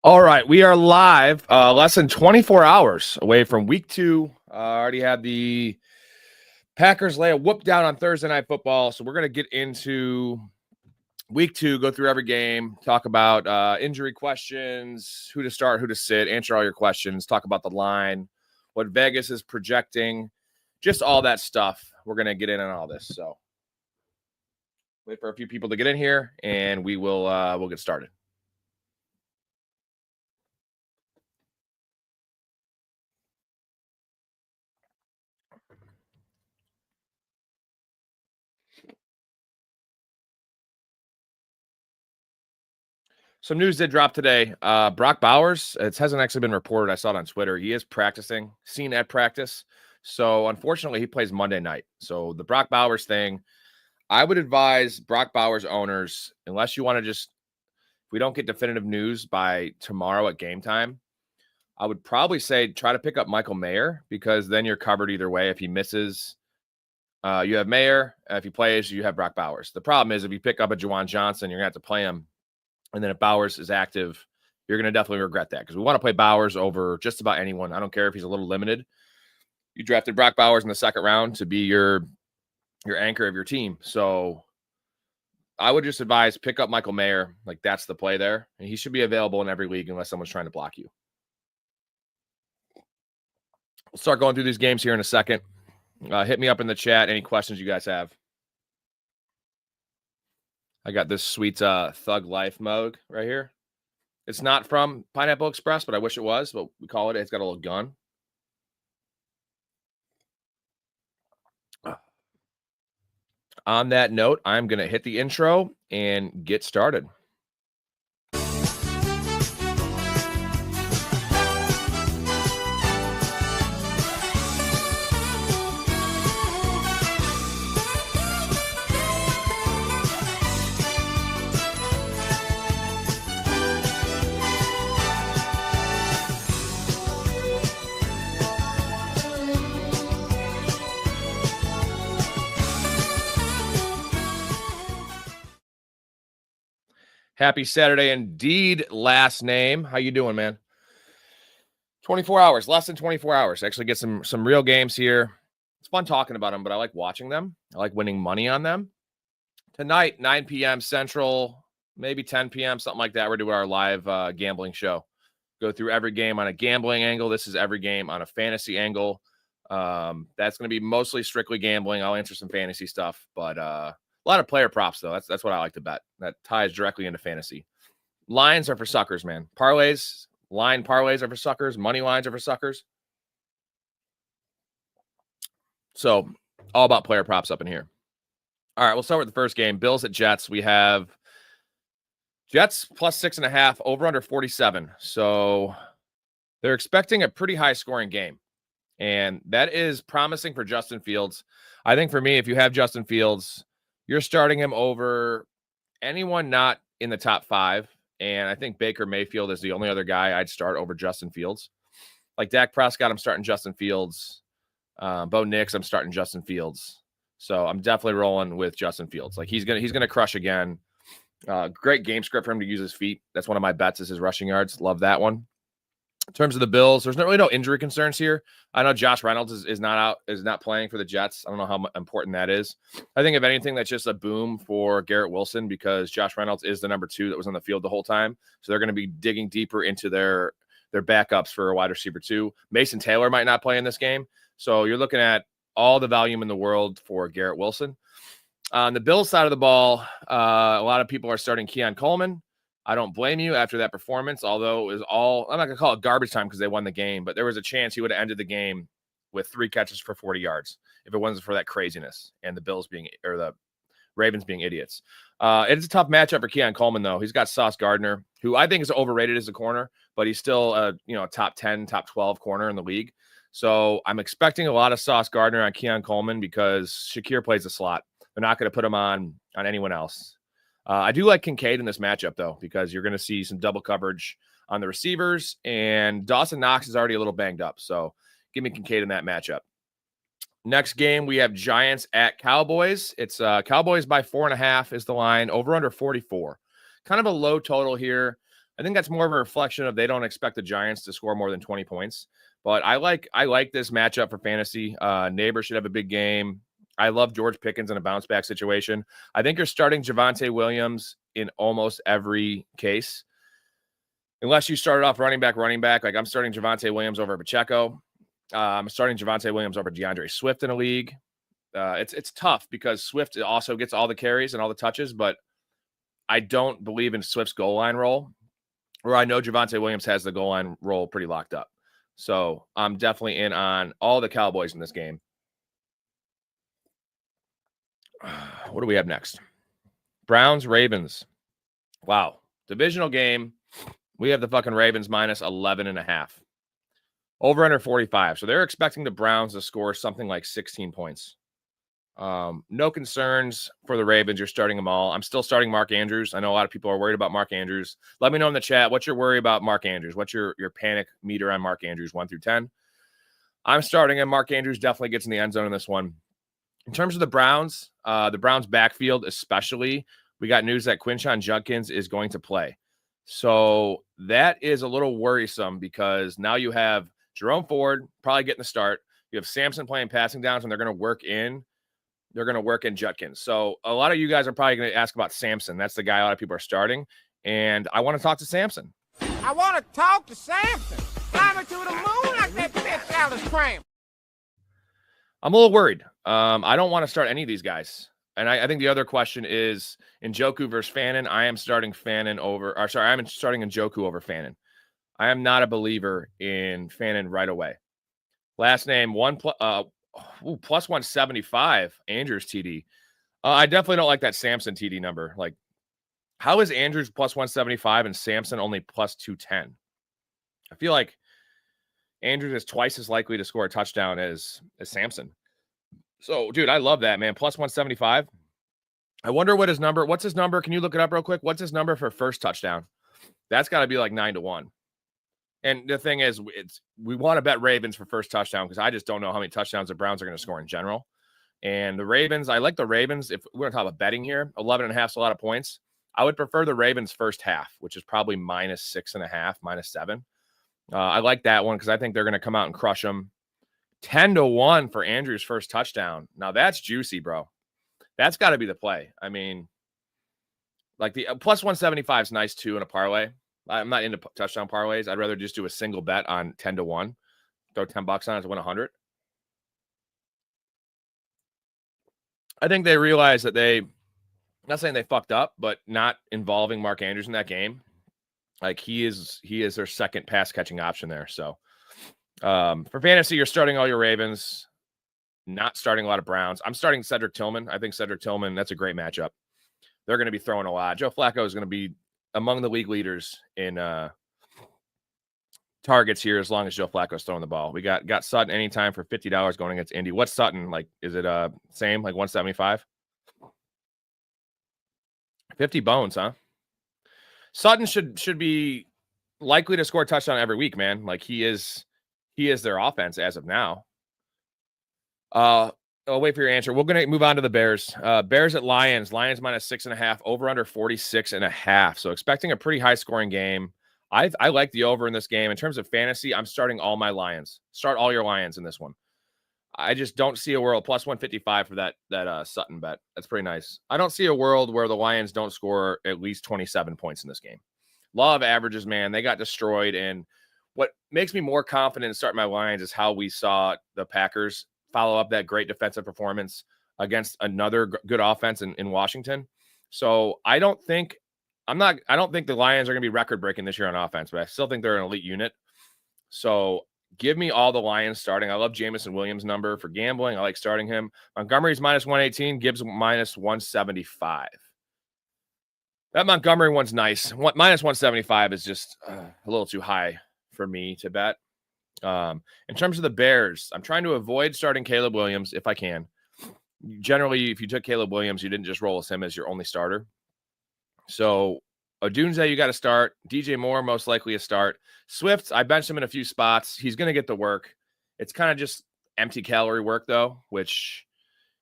All right, we are live. Less than 24 hours away from week 2. Already had the Packers lay a whoop down on Thursday Night Football, so we're going to get into week 2, go through every game, talk about injury questions, who to start, who to sit, answer all your questions, talk about the line, what Vegas is projecting, just all that stuff. We're going to get in on all this. So wait for a few people to get in here, and we'll get started. Some news did drop today. Brock Bowers, it hasn't actually been reported. I saw it on Twitter. He is practicing, seen at practice. So unfortunately, he plays Monday night. So the Brock Bowers thing, I would advise Brock Bowers owners, unless you want to if we don't get definitive news by tomorrow at game time, I would probably say try to pick up Michael Mayer, because then you're covered either way. If he misses, you have Mayer. If he plays, you have Brock Bowers. The problem is if you pick up a Juwan Johnson, you're going to have to play him. And then if Bowers is active, you're going to definitely regret that, because we want to play Bowers over just about anyone. I don't care if he's a little limited. You drafted Brock Bowers in the second round to be your anchor of your team. So I would just advise pick up Michael Mayer. Like, that's the play there. And he should be available in every league unless someone's trying to block you. We'll start going through these games here in a second. Hit me up in the chat. Any questions you guys have? I got this sweet Thug Life mug right here. It's not from Pineapple Express, but I wish it was. But we call it. It's got a little gun. On that note, I'm going to hit the intro and get started. Happy Saturday indeed, last name. How you doing, man? 24 hours, less than 24 hours. Actually get some real games here. It's fun talking about them, but I like watching them. I like winning money on them. Tonight, 9 p.m. Central, maybe 10 p.m., something like that. We're doing our live gambling show. Go through every game on a gambling angle. This is every game on a fantasy angle. That's going to be mostly strictly gambling. I'll answer some fantasy stuff, but a lot of player props, though. That's what I like to bet. That ties directly into fantasy. Lines are for suckers, man. Parlays, line parlays are for suckers. Money lines are for suckers. So all about player props up in here. All right, we'll start with the first game. Bills at Jets. We have Jets plus 6.5, over under 47. So they're expecting a pretty high scoring game. And that is promising for Justin Fields. I think for me, if you have Justin Fields, you're starting him over anyone not in the top 5. And I think Baker Mayfield is the only other guy I'd start over Justin Fields. Like Dak Prescott, I'm starting Justin Fields. Bo Nix, I'm starting Justin Fields. So I'm definitely rolling with Justin Fields. Like he's gonna crush again. Great game script for him to use his feet. That's one of my bets is his rushing yards. Love that one. In terms of the Bills, there's really no injury concerns here. I know Josh Reynolds is not playing for the Jets. I don't know how important that is. I think if anything, that's just a boom for Garrett Wilson, because Josh Reynolds is the number 2 that was on the field the whole time. So they're going to be digging deeper into their backups for a wide receiver 2. Mason Taylor might not play in this game. So you're looking at all the volume in the world for Garrett Wilson. On the Bills side of the ball, a lot of people are starting Keon Coleman. I don't blame you after that performance, although it was all, I'm not going to call it garbage time because they won the game, but there was a chance he would have ended the game with 3 catches for 40 yards if it wasn't for that craziness and the Ravens being idiots. It's a tough matchup for Keon Coleman, though. He's got Sauce Gardner, who I think is overrated as a corner, but he's still a top 10, top 12 corner in the league. So I'm expecting a lot of Sauce Gardner on Keon Coleman because Shakir plays the slot. They're not going to put him on anyone else. I do like Kincaid in this matchup, though, because you're going to see some double coverage on the receivers, and Dawson Knox is already a little banged up. So give me Kincaid in that matchup. Next game, we have Giants at Cowboys. It's Cowboys by 4.5 is the line, over under 44. Kind of a low total here. I think that's more of a reflection of they don't expect the Giants to score more than 20 points. But I like this matchup for fantasy. Neighbor should have a big game. I love George Pickens in a bounce back situation. I think you're starting Javonte Williams in almost every case. Unless you started off running back. Like I'm starting Javonte Williams over Pacheco. I'm starting Javonte Williams over DeAndre Swift in a league. It's tough because Swift also gets all the carries and all the touches, but I don't believe in Swift's goal line role, where I know Javonte Williams has the goal line role pretty locked up. So I'm definitely in on all the Cowboys in this game. What do we have next? Browns, Ravens. Wow. Divisional game. We have the fucking Ravens minus 11.5. Over under 45. So they're expecting the Browns to score something like 16 points. No concerns for the Ravens. You're starting them all. I'm still starting Mark Andrews. I know a lot of people are worried about Mark Andrews. Let me know in the chat. What's your worry about Mark Andrews? What's your panic meter on Mark Andrews, 1 through 10? I'm starting him. Mark Andrews definitely gets in the end zone in this one. In terms of the Browns backfield especially, we got news that Quinshon Judkins is going to play. So that is a little worrisome because now you have Jerome Ford probably getting the start. You have Sampson playing passing downs, and they're going to work in Judkins. So a lot of you guys are probably going to ask about Sampson. That's the guy a lot of people are starting. And I want to talk to Sampson. I want to talk to Sampson. Climbing to the moon like that bitch Alice Cram. I'm a little worried. I don't want to start any of these guys. And I think the other question is Njoku versus Fannin. I'm starting Njoku over Fannin. I am not a believer in Fannin right away. Last name plus 175. Andrews TD. I definitely don't like that Sampson TD number. Like, how is Andrews plus 175 and Sampson only plus 210? I feel like Andrews is twice as likely to score a touchdown as Sampson. So, dude, I love that, man. Plus 175. I wonder what's his number? Can you look it up real quick? What's his number for first touchdown? That's got to be like 9-1. And the thing is, we want to bet Ravens for first touchdown because I just don't know how many touchdowns the Browns are going to score in general. And the Ravens, I like the Ravens. If we're going to talk about betting here, 11.5 is a lot of points. I would prefer the Ravens first half, which is probably minus 6.5, minus 7. I like that one because I think they're going to come out and crush them. 10-1 for Andrews' first touchdown. Now that's juicy, bro. That's got to be the play. I mean, like the plus 175 is nice too in a parlay. I'm not into touchdown parlays. I'd rather just do a single bet on 10-1. Throw $10 on it to win 100. I think they realize that I'm not saying they fucked up, but not involving Mark Andrews in that game. Like he is their second pass catching option there. So for fantasy, you're starting all your Ravens, not starting a lot of Browns. I'm starting Cedric Tillman. I think Cedric Tillman, that's a great matchup. They're going to be throwing a lot. Joe Flacco is going to be among the league leaders in targets here as long as Joe Flacco's throwing the ball. We got Sutton anytime for $50 going against Indy. What's Sutton? Like, is it same, like 175? 50 bones, huh? Sutton should be likely to score a touchdown every week, man. Like he is their offense as of now. I'll wait for your answer. We're going to move on to the Bears. Bears at Lions. Lions minus 6.5. Over under 46.5. So expecting a pretty high scoring game. I like the over in this game. In terms of fantasy, I'm starting all my Lions. Start all your Lions in this one. I just don't see a world. Plus 155 for that Sutton bet. That's pretty nice. I don't see a world where the Lions don't score at least 27 points in this game. Law of averages, man. They got destroyed. And what makes me more confident in starting my Lions is how we saw the Packers follow up that great defensive performance against another good offense in Washington. So I don't think the Lions are going to be record breaking this year on offense, but I still think they're an elite unit. So give me all the Lions starting. I love Jameson Williams' number for gambling. I like starting him. Montgomery's minus 118, Gibbs minus 175. That Montgomery one's nice. Minus 175 is just a little too high for me to bet. In terms of the Bears, I'm trying to avoid starting Caleb Williams if I can. Generally, if you took Caleb Williams, you didn't just roll him as your only starter. So Odunze, you got to start. DJ Moore, most likely a start. Swift, I benched him in a few spots. He's going to get the work. It's kind of just empty calorie work, though, which,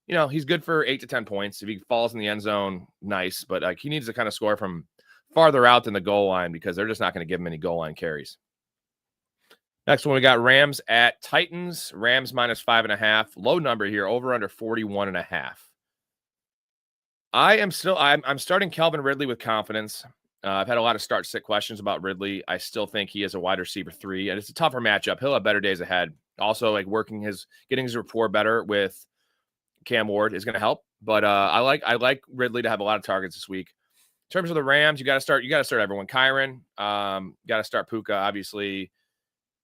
he's good for 8 to 10 points. If he falls in the end zone, nice. But he needs to kind of score from farther out than the goal line because they're just not going to give him any goal line carries. Next one, we got Rams at Titans. Rams -5.5. Low number here, over under 41.5. I'm starting Calvin Ridley with confidence. I've had a lot of start-sit questions about Ridley. I still think he is a wide receiver 3, and it's a tougher matchup. He'll have better days ahead. Also, like getting his rapport better with Cam Ward is going to help. But I like Ridley to have a lot of targets this week. In terms of the Rams, you got to start everyone. Kyron, got to start Puka, obviously.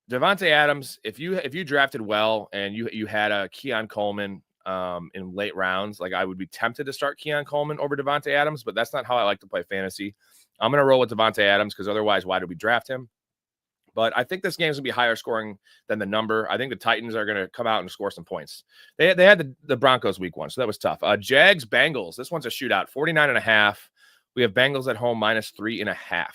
Devontae Adams, if you drafted well and you had a Keon Coleman in late rounds, like I would be tempted to start Keon Coleman over Devontae Adams, but that's not how I like to play fantasy. I'm going to roll with Devontae Adams because otherwise, why did we draft him? But I think this game's going to be higher scoring than the number. I think the Titans are going to come out and score some points. They had the Broncos week 1, so that was tough. Jags, Bengals. This one's a shootout, 49.5. We have Bengals at home -3.5.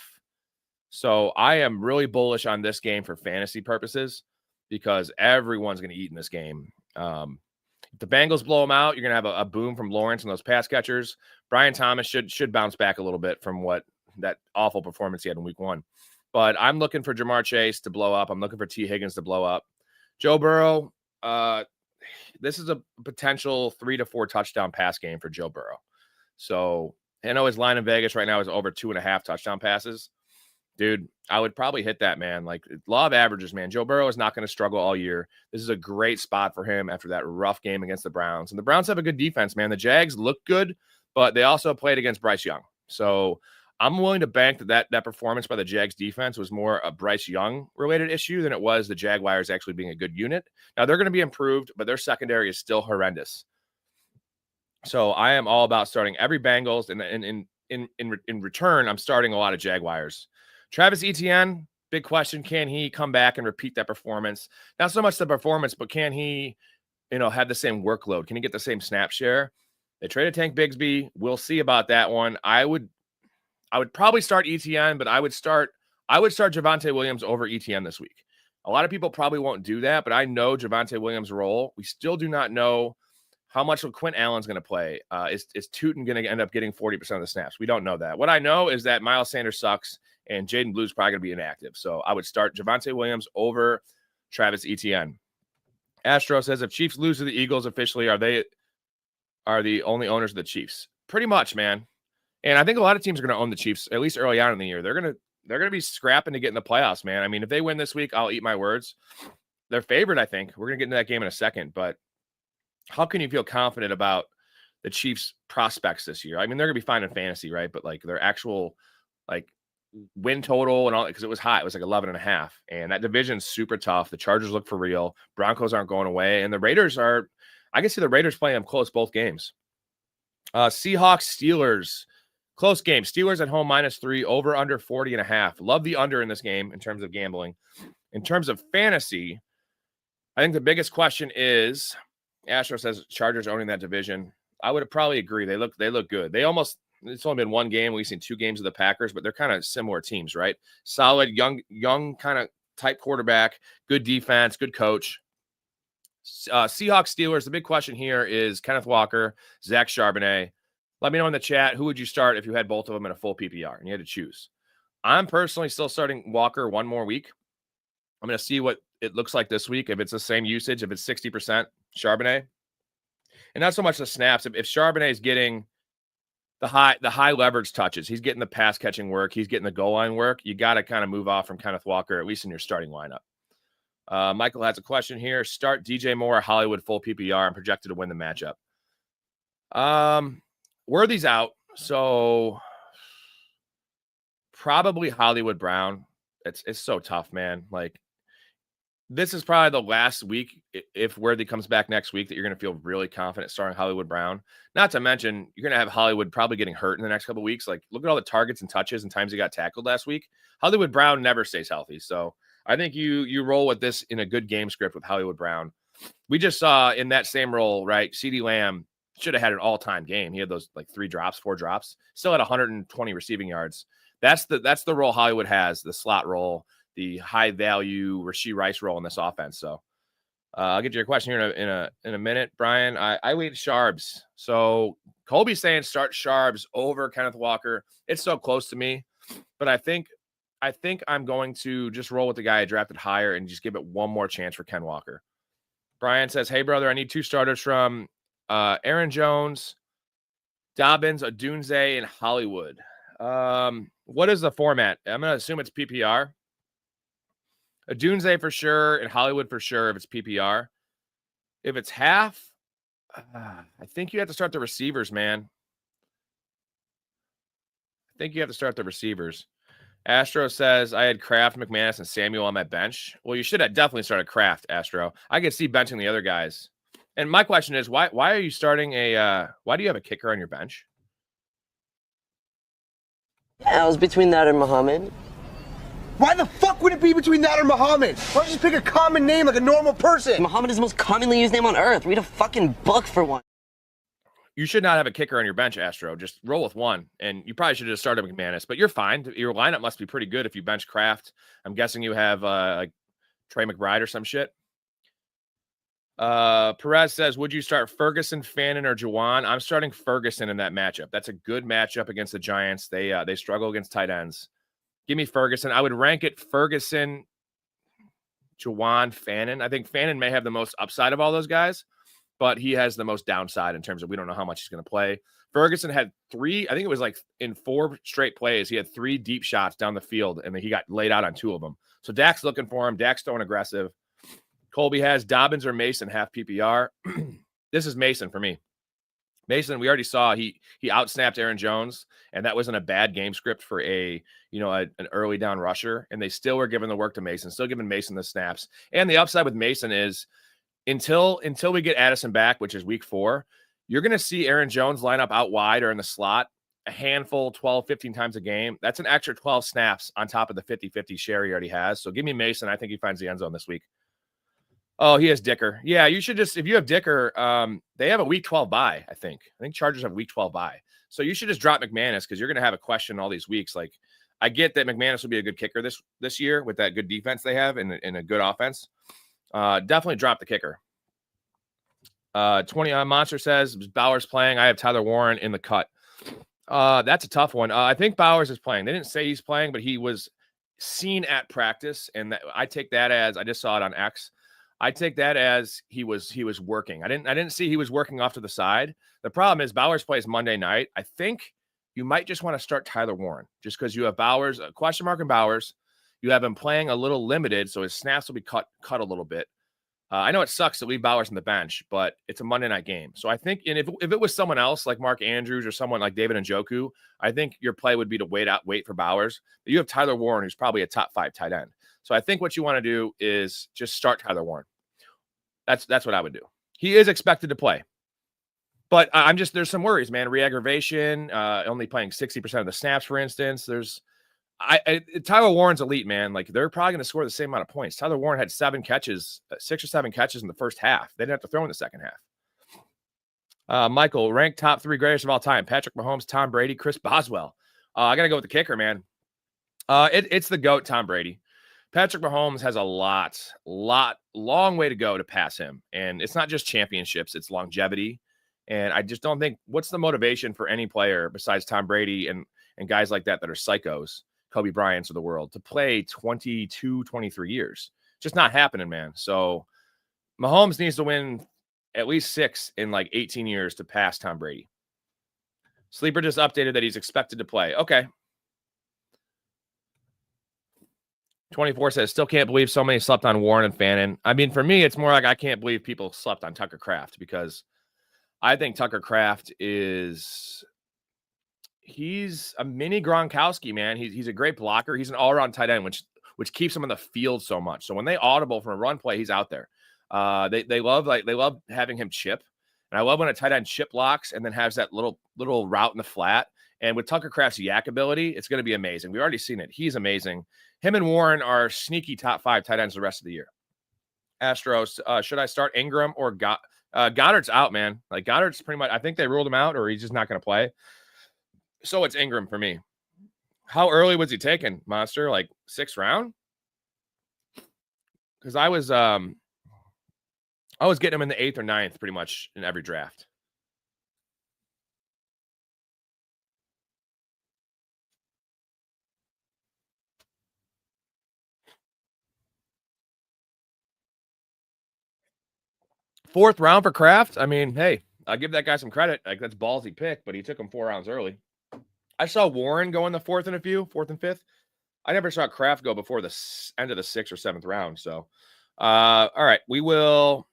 So I am really bullish on this game for fantasy purposes because everyone's going to eat in this game. If the Bengals blow them out, you're going to have a boom from Lawrence and those pass catchers. Brian Thomas should bounce back a little bit from what that awful performance he had in week 1. But I'm looking for Jamar Chase to blow up. I'm looking for T. Higgins to blow up. Joe Burrow, this is a potential 3 to 4 touchdown pass game for Joe Burrow. So I know his line in Vegas right now is over 2.5 touchdown passes. Dude, I would probably hit that, man. Like, law of averages, man. Joe Burrow is not going to struggle all year. This is a great spot for him after that rough game against the Browns. And the Browns have a good defense, man. The Jags look good, but they also played against Bryce Young. So I'm willing to bank that performance by the Jags defense was more a Bryce Young-related issue than it was the Jaguars actually being a good unit. Now, they're going to be improved, but their secondary is still horrendous. So I am all about starting every Bengals, and in return, I'm starting a lot of Jaguars. Travis Etienne, big question. Can he come back and repeat that performance? Not so much the performance, but can he, have the same workload? Can he get the same snap share? They traded Tank Bigsby. We'll see about that one. I would probably start Etienne, but I would start Javonte Williams over Etienne this week. A lot of people probably won't do that, but I know Javonte Williams' role. We still do not know how much Quint Allen's going to play. Is Tootin going to end up getting 40% of the snaps? We don't know that. What I know is that Miles Sanders sucks, and Jaden Blue's probably going to be inactive. So I would start Javonte Williams over Travis Etienne. Astro says, if Chiefs lose to the Eagles officially, are they the only owners of the Chiefs? Pretty much, man. And I think a lot of teams are going to own the Chiefs, at least early on in the year. They're going to be scrapping to get in the playoffs, man. I mean, if they win this week, I'll eat my words. They're favored, I think. We're going to get into that game in a second. But how can you feel confident about the Chiefs' prospects this year? I mean, they're going to be fine in fantasy, right? But, like, their actual, like, win total and all, because it was high. It was like 11.5. And that division's super tough. The Chargers look for real. Broncos aren't going away. And the Raiders are – I can see the Raiders playing them close both games. Seahawks, Steelers. Close game. Steelers at home -3, over under 40.5. Love the under in this game in terms of gambling. In terms of fantasy, I think the biggest question is, Astro says Chargers owning that division. I would probably agree. They look good. It's only been one game. We've seen 2 games of the Packers, but they're kind of similar teams, right? Solid, young kind of type quarterback, good defense, good coach. Seahawks, Steelers. The big question here is Kenneth Walker, Zach Charbonnet. Let me know in the chat, who would you start if you had both of them in a full PPR and you had to choose? I'm personally still starting Walker one more week. I'm going to see what it looks like this week. If it's the same usage, if it's 60% Charbonnet, and not so much the snaps. If Charbonnet is getting the high leverage touches, he's getting the pass catching work, he's getting the goal line work, you got to kind of move off from Kenneth Walker, at least in your starting lineup. Michael has a question here. Start DJ Moore, Hollywood full PPR, and projected to win the matchup. Worthy's out, so probably Hollywood Brown. It's so tough, man. Like, this is probably the last week, if Worthy comes back next week, that you're going to feel really confident starting Hollywood Brown. Not to mention, you're going to have Hollywood probably getting hurt in the next couple of weeks. Like, look at all the targets and touches and times he got tackled last week. Hollywood Brown never stays healthy. So I think you roll with this in a good game script with Hollywood Brown. We just saw in that same role, right, CeeDee Lamb should have had an all-time game. He had those like 4 drops, still had 120 receiving yards. That's the role Hollywood has, the slot role, the high value Rashee Rice role in this offense. So I'll get to your question here in a minute, Brian. I wait Sharbs. So Colby's saying start Sharbs over Kenneth Walker. It's so close to me. but I think I'm going to just roll with the guy I drafted higher and just give it one more chance for Ken Walker. Brian says, "Hey brother, I need 2 starters from Aaron Jones, Dobbins, Odunze, and Hollywood." What is the format? I'm gonna assume it's PPR. Odunze for sure, and Hollywood for sure if it's PPR. If it's half, I think you have to start the receivers, man. I think you have to start the receivers. Astro says, I had Kraft, McManus, and Samuel on my bench. Well, you should have definitely started Kraft, Astro. I could see benching the other guys. And my question is, why are you starting why do you have a kicker on your bench? I was between that and Muhammad. Why the fuck would it be between that or Muhammad? Why don't you just pick a common name like a normal person? Muhammad is the most commonly used name on earth. Read a fucking book for one. You should not have a kicker on your bench, Astro. Just roll with one. And you probably should have started McManus, but you're fine. Your lineup must be pretty good if you bench Kraft. I'm guessing you have like Trey McBride or some shit. Perez says, would you start Ferguson, Fannin, or Juwan? I'm starting Ferguson in that matchup. That's a good matchup against the Giants. They struggle against tight ends. Give me Ferguson. I would rank it Ferguson, Juwan, Fannin. I think Fannin may have the most upside of all those guys, but he has the most downside in terms of we don't know how much he's going to play. Ferguson had 3, I think it was like in 4 straight plays, he had 3 deep shots down the field, and then he got laid out on 2 of them. So Dak's looking for him. Dak's throwing aggressive. Colby has Dobbins or Mason half PPR. This is Mason for me. Mason, we already saw he outsnapped Aaron Jones, and that wasn't a bad game script for an early down rusher, and they still were giving the work to Mason, still giving Mason the snaps. And the upside with Mason is until we get Addison back, which is week 4, you're going to see Aaron Jones line up out wide or in the slot a handful, 12, 15 times a game. That's an extra 12 snaps on top of the 50-50 share he already has. So give me Mason. I think he finds the end zone this week. Oh, he has Dicker. Yeah, you should just, if you have Dicker, they have a week 12 bye, I think. Chargers have a week 12 bye. So you should just drop McManus because you're going to have a question all these weeks. Like, I get that McManus will be a good kicker this year with that good defense they have and a good offense. Definitely drop the kicker. 20 Monster says, Bowers playing. I have Tyler Warren in the cut. That's a tough one. I think Bowers is playing. They didn't say he's playing, but he was seen at practice. And I take that as, I just saw it on X. I take that as he was working. I didn't see he was working off to the side. The problem is Bowers plays Monday night. I think you might just want to start Tyler Warren just because you have Bowers, a question mark in Bowers. You have him playing a little limited, so his snaps will be cut a little bit. I know it sucks to leave Bowers on the bench, but it's a Monday night game. So I think, and if it was someone else like Mark Andrews or someone like David Njoku, I think your play would be to wait for Bowers. But you have Tyler Warren, who's probably a top 5 tight end. So I think what you want to do is just start Tyler Warren. That's what I would do. He is expected to play. But there's some worries, man. Re-aggravation, only playing 60% of the snaps, for instance. Tyler Warren's elite, man. Like, they're probably going to score the same amount of points. Tyler Warren had 6 or 7 catches in the first half. They didn't have to throw in the second half. Michael, ranked top 3 greatest of all time. Patrick Mahomes, Tom Brady, Chris Boswell. I got to go with the kicker, man. It's the GOAT, Tom Brady. Patrick Mahomes has a long way to go to pass him. And it's not just championships, it's longevity. And I just don't think, what's the motivation for any player besides Tom Brady and guys like that are psychos, Kobe Bryant's of the world, to play 22, 23 years? Just not happening, man. So Mahomes needs to win at least 6 in like 18 years to pass Tom Brady. Sleeper just updated that he's expected to play. Okay. 24 says, still can't believe so many slept on Warren and Fannin. I mean, for me, it's more like I can't believe people slept on Tucker Kraft because I think Tucker Kraft he's a mini Gronkowski, man. He's a great blocker. He's an all-around tight end, which keeps him on the field so much. So when they audible from a run play, he's out there. They love having him chip. And I love when a tight end chip blocks and then has that little route in the flat. And with Tucker Kraft's yak ability, it's going to be amazing. We've already seen it. He's amazing. Him and Warren are sneaky top 5 tight ends the rest of the year. Astros, should I start Ingram or Goddard's out, man? Like, Goddard's pretty much, I think they ruled him out or he's just not going to play. So it's Ingram for me. How early was he taken, Monster? Like 6th round? Because I was getting him in the 8th or 9th pretty much in every draft. 4th round for Kraft. I mean, hey, I'll give that guy some credit. Like, that's ballsy pick, but he took him 4 rounds early. I saw Warren go in the 4th and a few, 4th and 5th. I never saw Kraft go before the end of the 6th or 7th round. So, all right, we will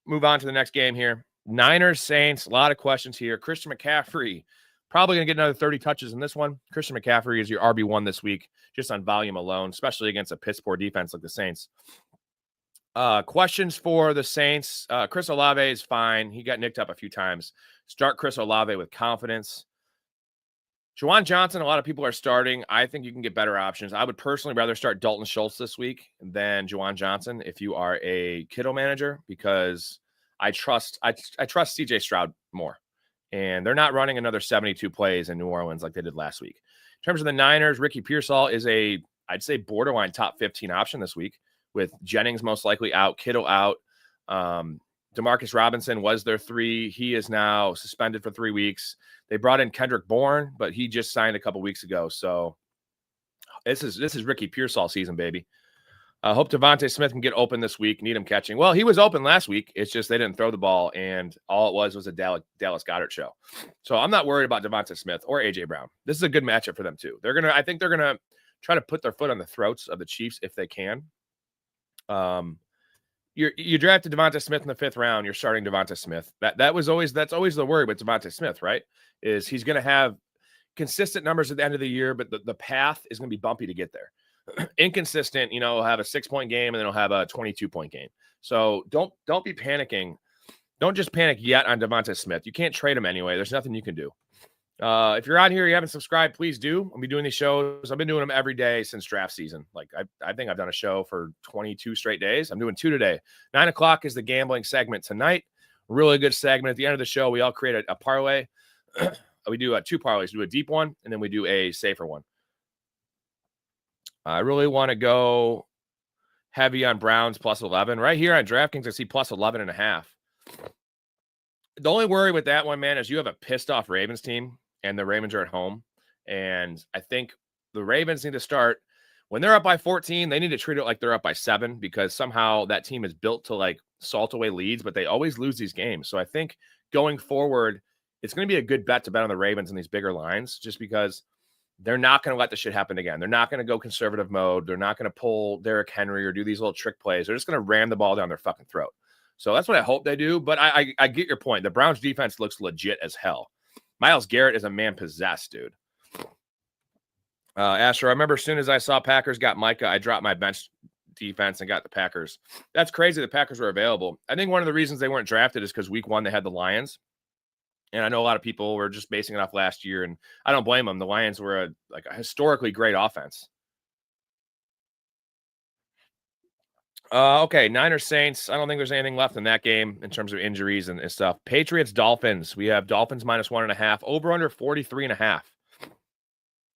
move on to the next game here. Niners, Saints, a lot of questions here. Christian McCaffrey, probably going to get another 30 touches in this one. Christian McCaffrey is your RB1 this week, just on volume alone, especially against a piss poor defense like the Saints. Questions for the Saints. Chris Olave is fine. He got nicked up a few times. Start Chris Olave with confidence. Juwan Johnson, a lot of people are starting. I think you can get better options. I would personally rather start Dalton Schultz this week than Juwan Johnson if you are a Kittle manager, because I trust CJ Stroud more. And they're not running another 72 plays in New Orleans like they did last week. In terms of the Niners, Ricky Pearsall is I'd say borderline top 15 option this week, with Jennings most likely out, Kittle out. Demarcus Robinson was their 3. He is now suspended for 3 weeks. They brought in Kendrick Bourne, but he just signed a couple weeks ago. So this is Ricky Pearsall season, baby. I hope Devontae Smith can get open this week. Need him catching. Well, he was open last week. It's just they didn't throw the ball, and all it was a Dallas Goedert show. So I'm not worried about Devontae Smith or A.J. Brown. This is a good matchup for them too. I think they're gonna try to put their foot on the throats of the Chiefs if they can. You drafted Devontae Smith in the 5th round. You're starting Devontae Smith. That's always the worry with Devontae Smith, right? Is he's going to have consistent numbers at the end of the year, but the path is going to be bumpy to get there. Inconsistent, he'll have a 6-point game and then he'll have a 22-point game. So don't be panicking. Don't just panic yet on Devontae Smith. You can't trade him anyway. There's nothing you can do. If you're on here, you haven't subscribed, please do. I'll be doing these shows. I've been doing them every day since draft season. Like I think I've done a show for 22 straight days. I'm doing 2 today. 9 o'clock is the gambling segment tonight. Really good segment. At the end of the show, we all create a parlay. We do 2 parlays. We do a deep one, and then we do a safer one. I really want to go heavy on Browns plus 11. Right here on DraftKings, I see plus 11.5. The only worry with that one, man, is you have a pissed off Ravens team, and the Ravens are at home. And I think the Ravens need to start when they're up by 14. They need to treat it like they're up by 7, because somehow that team is built to like salt away leads, but they always lose these games. So I think going forward, it's going to be a good bet to bet on the Ravens in these bigger lines, just because they're not going to let the shit happen again. They're not going to go conservative mode. They're not going to pull Derrick Henry or do these little trick plays. They're just going to ram the ball down their fucking throat. So that's what I hope they do. But I get your point. The Browns defense looks legit as hell. Myles Garrett is a man possessed, dude. Asher, I remember as soon as I saw Packers got Micah, I dropped my bench defense and got the Packers. That's crazy. The Packers were available. I think one of the reasons they weren't drafted is because week 1 they had the Lions. And I know a lot of people were just basing it off last year, and I don't blame them. The Lions were a historically great offense. Okay, Niners Saints. I don't think there's anything left in that game in terms of injuries and stuff. Patriots Dolphins. We have Dolphins minus 1.5. Over under 43.5.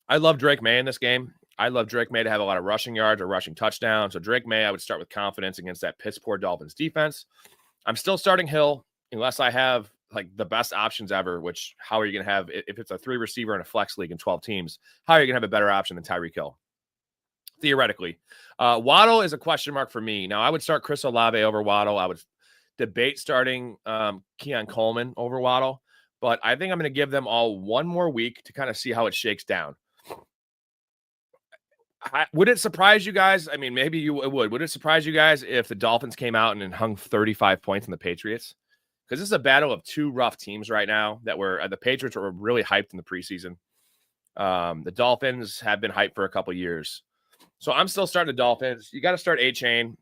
I love Drake May in this game. I love Drake May to have a lot of rushing yards or rushing touchdowns. So Drake May, I would start with confidence against that piss poor Dolphins defense. I'm still starting Hill unless I have like the best options ever, which how are you going to have, if it's a 3 receiver in a flex league in 12 teams, how are you going to have a better option than Tyreek Hill? Theoretically. Waddle is a question mark for me. Now I would start Chris Olave over Waddle. I would debate starting Keon Coleman over Waddle, but I think I'm going to give them all one more week to kind of see how it shakes down. Would it surprise you guys? I mean, maybe it would. Would it surprise you guys if the Dolphins came out and hung 35 points on the Patriots? Because this is a battle of 2 rough teams right now that were the Patriots were really hyped in the preseason. The Dolphins have been hyped for a couple years. So I'm still starting the Dolphins. You got to start A-Chain.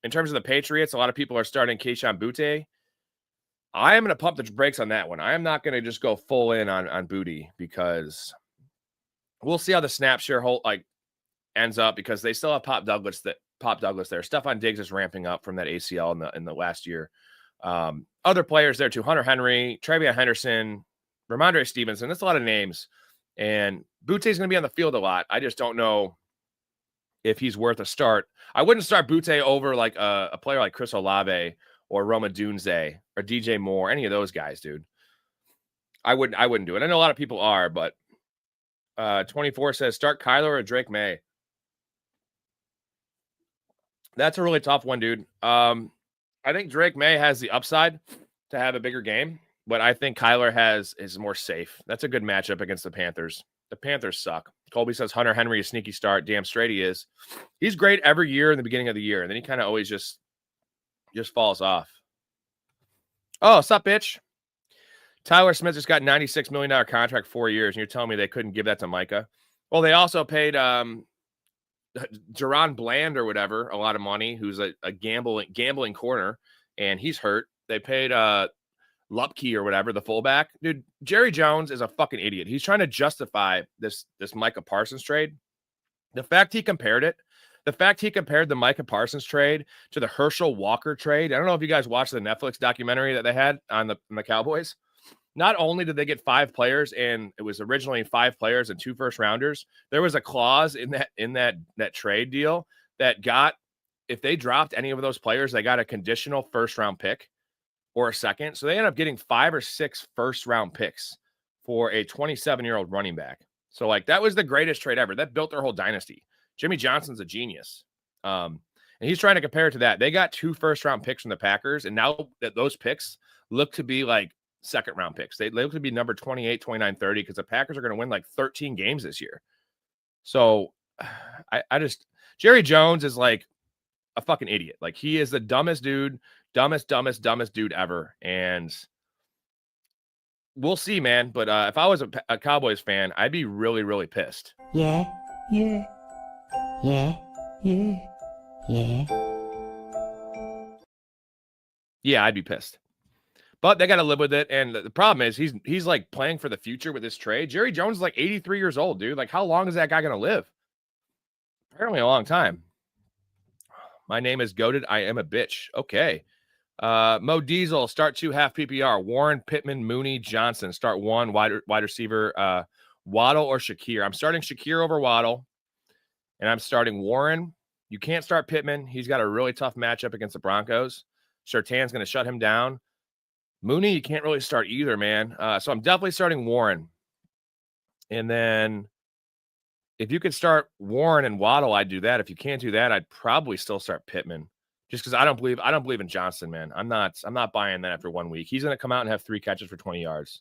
In terms of the Patriots, a lot of people are starting Kayshon Boutte. I am going to pump the brakes on that one. I am not going to just go full in on Boutte, because we'll see how the snap share ends up, because they still have Pop Douglas there. Stephon Diggs is ramping up from that ACL in the last year. Other players there too: Hunter Henry, Travion Henderson, Ramondre Stevenson. That's a lot of names. And Boutte is going to be on the field a lot. I just don't know if he's worth a start. I wouldn't start Boutte over like a player like Chris Olave or Roma Dunze or DJ Moore, any of those guys, dude. I wouldn't do it. I know a lot of people are, but 24 says start Kyler or Drake May. That's a really tough one, dude. I think Drake May has the upside to have a bigger game, but I think Kyler is more safe. That's a good matchup against the Panthers. The Panthers suck. Colby says Hunter Henry a sneaky start. Damn straight he is. He's great every year in the beginning of the year, and then he kind of always just falls off. Oh, what's up, bitch? Tyler Smith just got $96 million contract 4 years, and you're telling me they couldn't give that to Micah? Well, they also paid Jerron Bland or whatever a lot of money, who's a gambling corner, and he's hurt. They paid Lupke or whatever, the fullback. Dude, Jerry Jones is a fucking idiot. He's trying to justify this Micah Parsons trade. The fact he compared the Micah Parsons trade to the Herschel Walker trade. I don't know if you guys watched the Netflix documentary that they had on the Cowboys. Not only did they get 5 players, and it was originally 5 players and 2 first-rounders, there was a clause in that trade deal that got, if they dropped any of those players, they got a conditional first-round pick or a second. So they ended up getting 5 or 6 first-round picks for a 27-year-old running back. So, like, that was the greatest trade ever. That built their whole dynasty. Jimmy Johnson's a genius. And he's trying to compare it to that. They got 2 first-round picks from the Packers, and now that those picks look to be, like, second-round picks. They look to be number 28, 29, 30, because the Packers are going to win, like, 13 games this year. So, I just – Jerry Jones is, like, a fucking idiot. Like, he is the dumbest dude, dumbest dude ever. And we'll see, man. But if I was a Cowboys fan, I'd be really, really pissed. Yeah. Yeah, I'd be pissed. But they got to live with it. And the problem is he's like playing for the future with this trade. Jerry Jones is like 83 years old, dude. Like, how long is that guy going to live? Apparently a long time. My name is Goated. I am a bitch. Okay. Mo Diesel, start 2 half PPR. Warren, Pittman, Mooney, Johnson. Start 1 wide receiver. Waddle or Shakir. I'm starting Shakir over Waddle. And I'm starting Warren. You can't start Pittman. He's got a really tough matchup against the Broncos. Surtain's going to shut him down. Mooney, you can't really start either, man. So I'm definitely starting Warren. And then if you could start Warren and Waddle, I'd do that. If you can't do that, I'd probably still start Pittman. Just because I don't believe in Johnson, man. I'm not buying that after 1 week. He's going to come out and have 3 catches for 20 yards.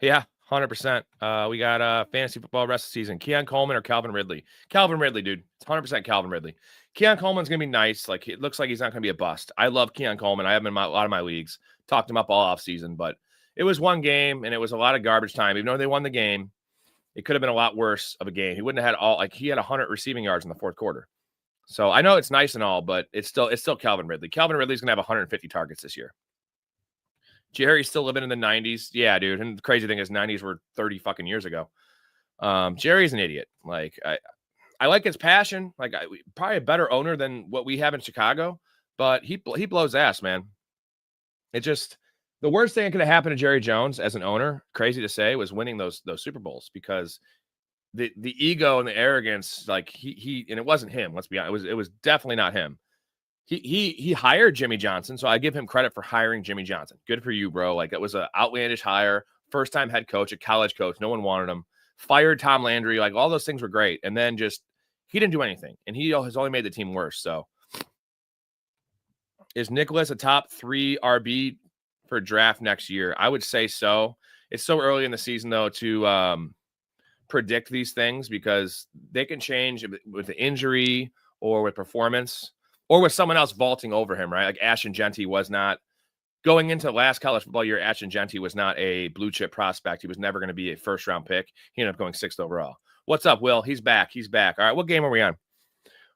Yeah, 100%. We got fantasy football rest of the season. Keon Coleman or Calvin Ridley? Calvin Ridley, dude. It's 100% Calvin Ridley. Keon Coleman's going to be nice. Like, it looks like he's not going to be a bust. I love Keon Coleman. I have him in a lot of my leagues. Talked him up all offseason, but it was one game, and it was a lot of garbage time. Even though they won the game, it could have been a lot worse of a game. He wouldn't have had he had 100 receiving yards in the fourth quarter. So I know it's nice and all, but it's still Calvin Ridley. Calvin Ridley's going to have 150 targets this year. Jerry's still living in the 90s. Yeah, dude. And the crazy thing is 90s were 30 fucking years ago. Jerry's an idiot. Like, I like his passion. Like, probably a better owner than what we have in Chicago, but he blows ass, man. It just, the worst thing that could have happened to Jerry Jones as an owner, crazy to say, was winning those Super Bowls, because the ego and the arrogance, like he and it wasn't him. Let's be honest. It was definitely not him. He hired Jimmy Johnson, so I give him credit for hiring Jimmy Johnson. Good for you, bro. Like, it was an outlandish hire, first time head coach, a college coach. No one wanted him. Fired Tom Landry. Like, all those things were great, and then just he didn't do anything, and he has only made the team worse. So, is Nicholas a top 3 RB for draft next year? I would say so. It's so early in the season though to predict these things, because they can change with the injury or with performance, or with someone else vaulting over him, right? Like Ashton Genty was not, going into last college football year, Ashton Genty was not a blue chip prospect. He was never going to be a first round pick. He ended up going 6th overall. What's up, Will? He's back. All right, what game are we on?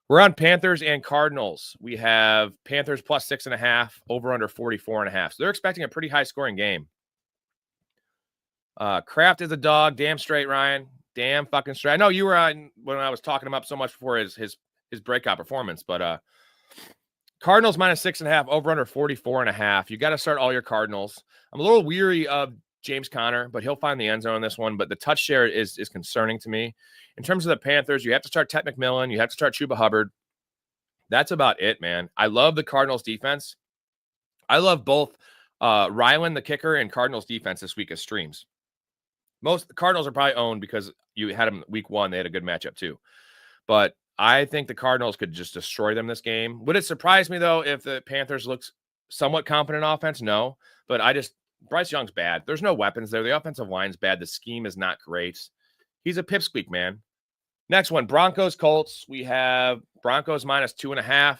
We're on Panthers and Cardinals. We have Panthers plus 6.5, over under 44.5. So they're expecting a pretty high scoring game. Kraft is a dog. Damn straight, Ryan. Damn fucking straight. I know you were on when I was talking him up so much before his breakout performance, but Cardinals minus 6.5, over under 44.5. You got to start all your Cardinals. I'm a little weary of James Conner, but he'll find the end zone in this one. But the touch share is concerning to me. In terms of the Panthers, you have to start Ted McMillan. You have to start Chuba Hubbard. That's about it, man. I love the Cardinals defense. I love both Ryland, the kicker, and Cardinals defense this week as streams. Most the Cardinals are probably owned because you had them week 1. They had a good matchup too. But I think the Cardinals could just destroy them this game. Would it surprise me, though, if the Panthers looks somewhat competent offense? No. But Bryce Young's bad. There's no weapons there. The offensive line's bad. The scheme is not great. He's a pipsqueak, man. Next one, Broncos, Colts. We have Broncos minus 2.5,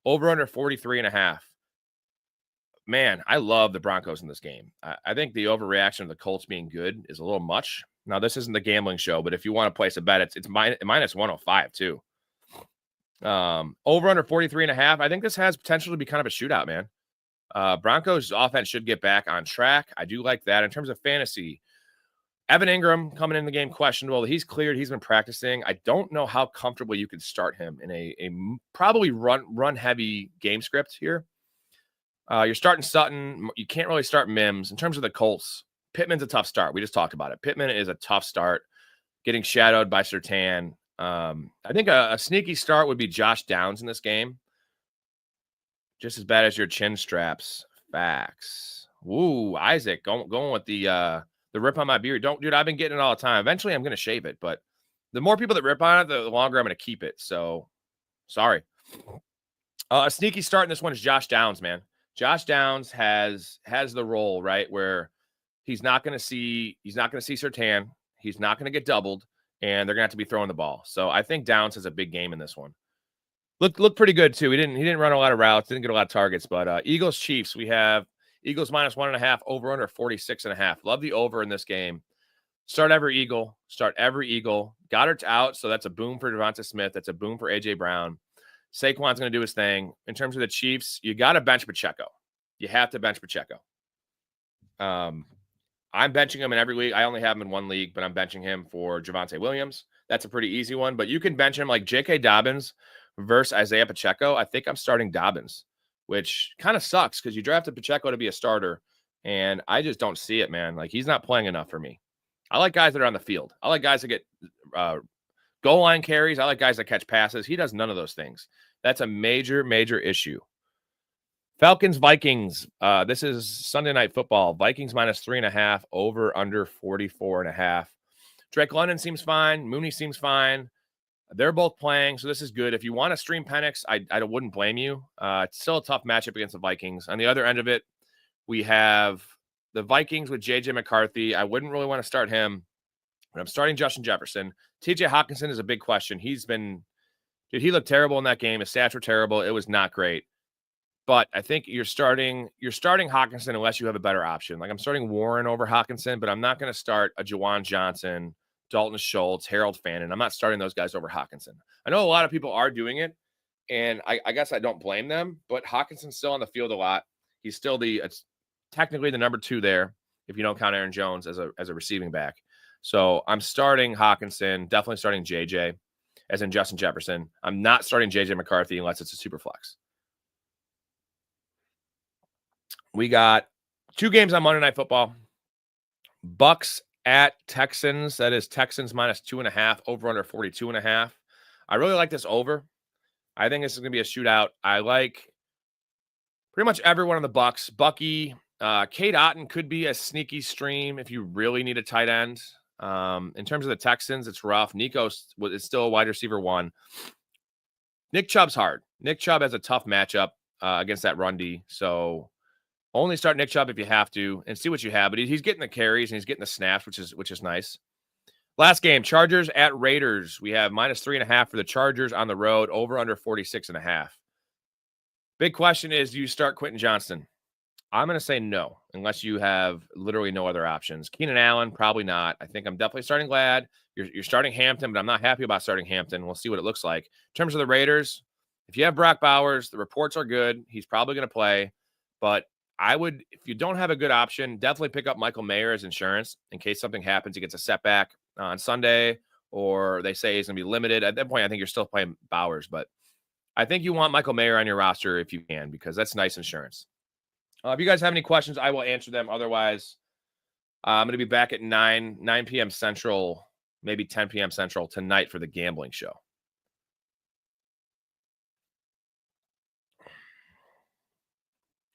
over under 43.5. Man, I love the Broncos in this game. I think the overreaction of the Colts being good is a little much. Now, this isn't the gambling show, but if you want to place a bet, it's minus 105 too. Over under 43.5. I think this has potential to be kind of a shootout, man. Broncos offense should get back on track. I do like that. In terms of fantasy, Evan Ingram coming in the game questionable. He's cleared. He's been practicing. I don't know how comfortable you can start him in a probably run heavy game script here. You're starting Sutton. You can't really start Mims. In terms of the Colts, Pittman's a tough start. We just talked about it. Pittman is a tough start, getting shadowed by Surtain. I think a sneaky start would be Josh Downs in this game. Just as bad as your chin straps. Facts. Woo, Isaac going with the rip on my beard. Dude, I've been getting it all the time. Eventually, I'm going to shave it, but the more people that rip on it, the longer I'm going to keep it. So, sorry. A sneaky start in this one is Josh Downs, man. Josh Downs has the role, right, where he's not going to see Surtain. He's not going to get doubled, and they're going to have to be throwing the ball. So I think Downs has a big game in this one. Look pretty good too. He didn't run a lot of routes, didn't get a lot of targets, but Eagles Chiefs, we have Eagles minus 1.5, over under 46.5. Love the over in this game. Start every Eagle. Goddard's out, so that's a boom for Devonta Smith. That's a boom for A.J. Brown. Saquon's going to do his thing. In terms of the Chiefs, you got to bench Pacheco. You have to bench Pacheco. I'm benching him in every league. I only have him in one league, but I'm benching him for Javonte Williams. That's a pretty easy one, but you can bench him like J.K. Dobbins versus Isaiah Pacheco. I think I'm starting Dobbins, which kind of sucks because you drafted Pacheco to be a starter, and I just don't see it, man. Like, he's not playing enough for me. I like guys that are on the field. I like guys that get goal line carries. I like guys that catch passes. He does none of those things. That's a major, major issue. Falcons, Vikings. This is Sunday Night Football. Vikings minus 3.5, over under 44.5. Drake London seems fine. Mooney seems fine. They're both playing, so this is good. If you want to stream Penix, I wouldn't blame you. It's still a tough matchup against the Vikings. On the other end of it, we have the Vikings with J.J. McCarthy. I wouldn't really want to start him, but I'm starting Justin Jefferson. T.J. Hawkinson is a big question. He looked terrible in that game. His stats were terrible. It was not great. But I think you're starting Hawkinson unless you have a better option. Like, I'm starting Warren over Hawkinson, but I'm not going to start a Juwan Johnson, Dalton Schultz, Harold Fannin. I'm not starting those guys over Hawkinson. I know a lot of people are doing it, and I guess I don't blame them, but Hawkinson's still on the field a lot. He's still technically the number 2 there, if you don't count Aaron Jones as a receiving back. So I'm starting Hawkinson, definitely starting JJ, as in Justin Jefferson. I'm not starting JJ McCarthy unless it's a super flex. We got 2 games on Monday Night Football. Bucks at Texans. That is Texans minus 2.5, over under 42.5. I really like this over. I think this is going to be a shootout. I like pretty much everyone on the Bucks. Bucky, Cade Otton could be a sneaky stream if you really need a tight end. In terms of the Texans, it's rough. Nico is still a wide receiver 1. Nick Chubb's hard. Nick Chubb has a tough matchup against that run D. So only start Nick Chubb if you have to and see what you have. But he's getting the carries and he's getting the snaps, which is nice. Last game, Chargers at Raiders. We have minus 3.5 for the Chargers on the road, over under 46.5. Big question is, do you start Quentin Johnston? I'm going to say no, unless you have literally no other options. Keenan Allen, probably not. I think I'm definitely starting Glad. You're starting Hampton, but I'm not happy about starting Hampton. We'll see what it looks like. In terms of the Raiders, if you have Brock Bowers, the reports are good. He's probably going to play. But I would, if you don't have a good option, definitely pick up Michael Mayer as insurance in case something happens. He gets a setback on Sunday, or they say he's going to be limited. At that point, I think you're still playing Bowers. But I think you want Michael Mayer on your roster if you can, because that's nice insurance. If you guys have any questions, I will answer them. Otherwise, I'm going to be back at 9 p.m. Central, maybe 10 p.m. Central tonight for the gambling show.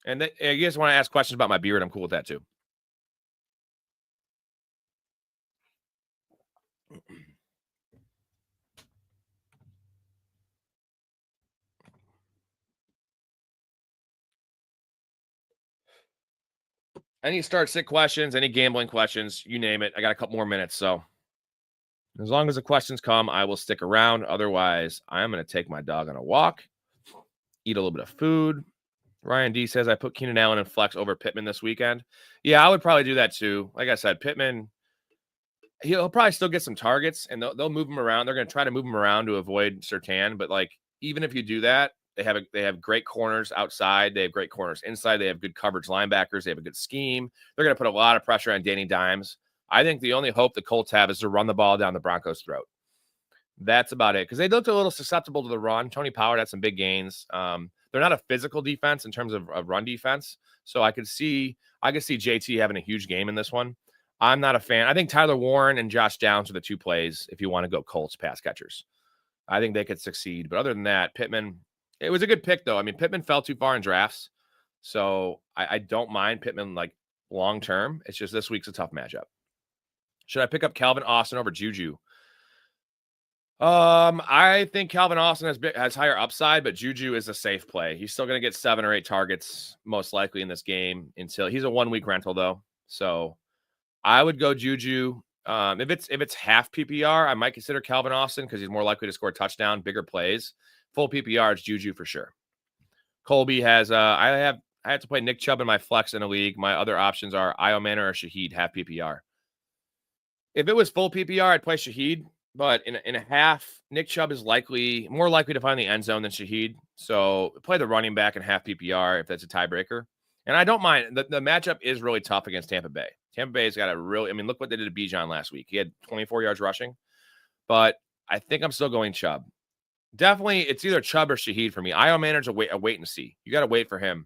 And you guys want to ask questions about my beard, I'm cool with that too. Any start sit questions, any gambling questions, you name it. I got a couple more minutes. So as long as the questions come, I will stick around. Otherwise, I'm going to take my dog on a walk, eat a little bit of food. Ryan D says I put Keenan Allen and flex over Pittman this weekend. Yeah, I would probably do that too. Like I said, Pittman, he'll probably still get some targets, and they'll move him around. They're going to try to move him around to avoid Surtain. But like, even if you do that, they have great corners outside. They have great corners inside. They have good coverage linebackers. They have a good scheme. They're going to put a lot of pressure on Danny Dimes. I think the only hope the Colts have is to run the ball down the Broncos' throat. That's about it, because they looked a little susceptible to the run. Tony Pollard had some big gains. They're not a physical defense in terms of run defense, so I could see JT having a huge game in this one. I'm not a fan. I think Tyler Warren and Josh Downs are the two plays if you want to go Colts pass catchers. I think they could succeed, but other than that, Pittman. It was a good pick though. I mean, Pittman fell too far in drafts, so I don't mind Pittman like long term. It's just this week's a tough matchup. Should I pick up Calvin Austin over Juju? I think Calvin Austin has higher upside, but Juju is a safe play. He's still going to get 7 or 8 targets most likely in this game until he's a 1-week rental though. So I would go Juju. If it's half PPR, I might consider Calvin Austin because he's more likely to score a touchdown, bigger plays. Full PPR, it's Juju for sure. Colby has I have to play Nick Chubb in my flex in a league. My other options are Io Manor or Shaheed, half PPR. If it was full PPR, I'd play Shaheed. But in a half, Nick Chubb is more likely to find the end zone than Shaheed. So play the running back in half PPR if that's a tiebreaker. And I don't mind. The matchup is really tough against Tampa Bay. Tampa Bay's got look what they did to Bijan last week. He had 24 yards rushing. But I think I'm still going Chubb. Definitely, it's either Chubb or Shaheed for me. Io Manor's a wait and see. You got to wait for him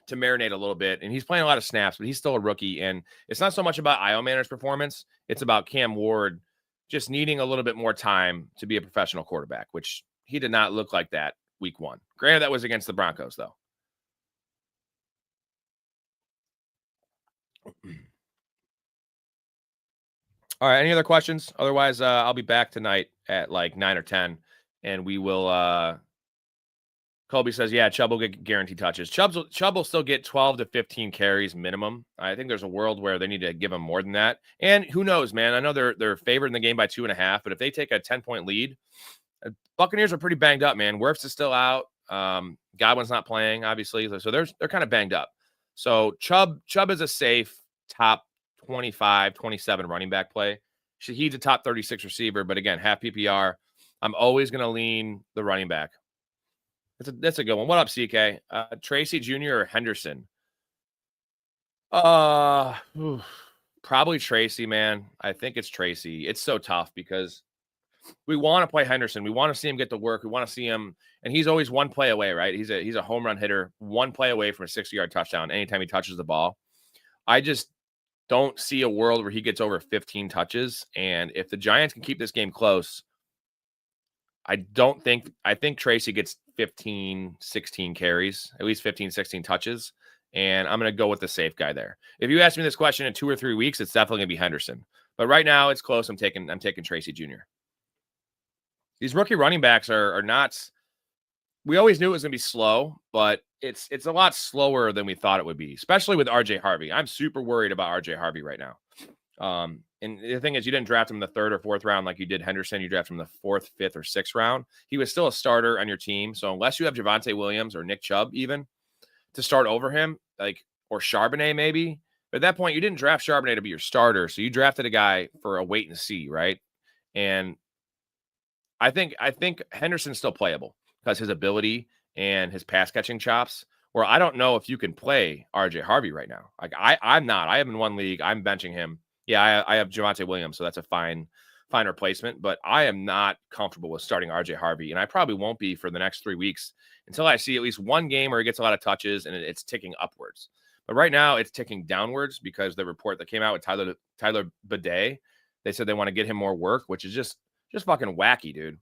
to marinate a little bit. And he's playing a lot of snaps, but he's still a rookie. And it's not so much about Io Manor's performance. It's about Cam Ward just needing a little bit more time to be a professional quarterback, which he did not look like that week 1. Granted, that was against the Broncos, though. All right, any other questions? Otherwise, I'll be back tonight at like 9 or 10, and we will Colby says, yeah, Chubb will get guaranteed touches. Chubb will still get 12 to 15 carries minimum. I think there's a world where they need to give him more than that. And who knows, man? I know they're favored in the game by 2.5, but if they take a 10-point lead, Buccaneers are pretty banged up, man. Wirfs is still out. Godwin's not playing, obviously. So they're kind of banged up. So Chubb is a safe top 25, 27 running back play. Shaheed's a top 36 receiver, but again, half PPR. I'm always going to lean the running back. That's a good one. What up, CK? Tracy Jr. or Henderson? Probably Tracy, man. I think it's Tracy. It's so tough because we want to play Henderson. We want to see him get to work. We want to see him, and he's always one play away, right? He's a home run hitter, one play away from a 60-yard touchdown anytime he touches the ball. I just don't see a world where he gets over 15 touches, and if the Giants can keep this game close, I think Tracy gets 15, 16 carries, at least 15, 16 touches. And I'm going to go with the safe guy there. If you ask me this question in 2 or 3 weeks, it's definitely going to be Henderson. But right now it's close. I'm taking Tracy Jr. These rookie running backs are not, we always knew it was going to be slow, but it's a lot slower than we thought it would be, especially with RJ Harvey. I'm super worried about RJ Harvey right now. And the thing is, you didn't draft him in the 3rd or 4th round like you did Henderson. You drafted him in the 4th, 5th, or 6th round. He was still a starter on your team. So unless you have Javonte Williams or Nick Chubb even to start over him, or Charbonnet maybe, but at that point you didn't draft Charbonnet to be your starter. So you drafted a guy for a wait and see, right? And I think Henderson's still playable because his ability and his pass catching chops. Where I don't know if you can play RJ Harvey right now. Like I'm not. I have in one league. I'm benching him. Yeah, I have Javonte Williams, so that's a fine replacement. But I am not comfortable with starting RJ Harvey, and I probably won't be for the next 3 weeks until I see at least one game where he gets a lot of touches and it's ticking upwards. But right now, it's ticking downwards because the report that came out with Tyler Bidet, they said they want to get him more work, which is just fucking wacky, dude.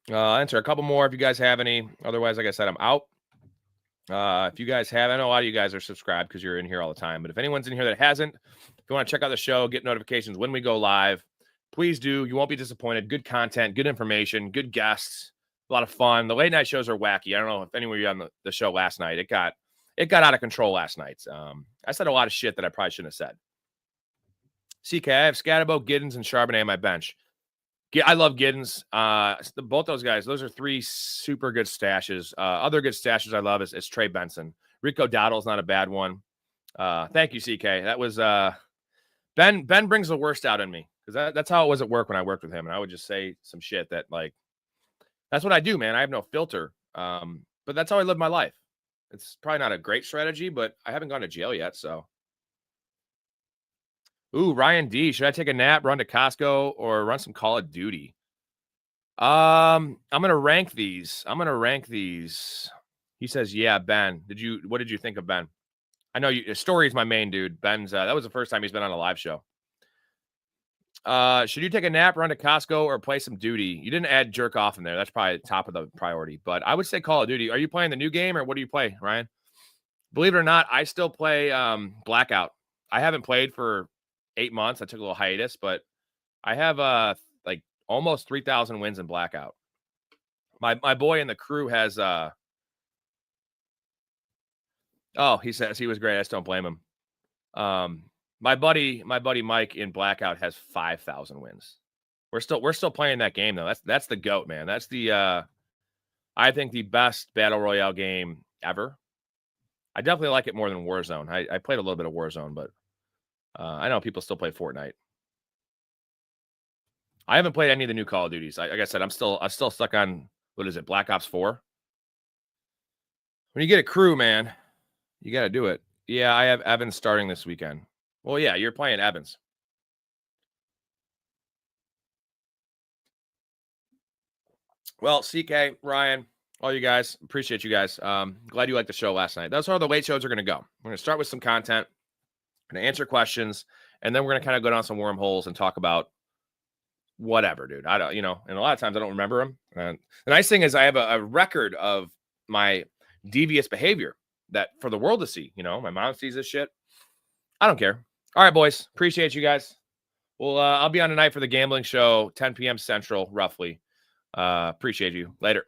I'll answer a couple more if you guys have any. Otherwise, like I said, I'm out. If you guys have, I know a lot of you guys are subscribed because you're in here all the time. But if anyone's in here that hasn't, if you want to check out the show, get notifications when we go live, please do. You won't be disappointed. Good content, good information, good guests. a lot of fun. The late night shows are wacky. I don't know if anyone of you on the show last night. It got out of control last night. I said a lot of shit that I probably shouldn't have said. CK, I have Scatterbo, Giddens, and Charbonnet on my bench. I love Giddens. Both those guys, those are 3 super good stashes. Other good stashes I love is Trey Benson. Rico Dowdle's not a bad one. Thank you, CK. That was Ben brings the worst out in me, because that's how it was at work when I worked with him. And I would just say some shit that, like, that's what I do, man. I have no filter. But that's how I live my life. It's probably not a great strategy, but I haven't gone to jail yet, so. Ooh, Ryan D. Should I take a nap, run to Costco, or run some Call of Duty? I'm gonna rank these. He says, yeah, Ben. What did you think of Ben? I know Story is my main dude. Ben's that was the first time he's been on a live show. Should you take a nap, run to Costco, or play some duty? You didn't add jerk off in there. That's probably top of the priority. But I would say Call of Duty. Are you playing the new game, or what do you play, Ryan? Believe it or not, I still play Blackout. I haven't played for 8 months. I took a little hiatus, but I have like almost 3,000 wins in Blackout. My boy in the crew has he says he was great. I just don't blame him. My buddy Mike in Blackout has 5,000 wins. We're still playing that game though. That's the GOAT, man. That's the I think the best battle royale game ever. I definitely like it more than Warzone. I played a little bit of Warzone, but I know people still play Fortnite. I haven't played any of the new Call of Duties. Like I said, I'm still stuck on, what is it, Black Ops 4? When you get a crew, man, you got to do it. Yeah, I have Evans starting this weekend. Well, yeah, you're playing Evans. Well, CK, Ryan, all you guys, appreciate you guys. Glad you liked the show last night. That's how the late shows are going to go. We're going to start with some content. We're going to answer questions, and then we're going to kind of go down some wormholes and talk about whatever, dude. I don't, and a lot of times I don't remember them. And the nice thing is I have a record of my devious behavior that for the world to see. My mom sees this shit. I don't care. All right, boys. Appreciate you guys. Well, I'll be on tonight for the gambling show, 10 p.m. Central, roughly. Appreciate you. Later.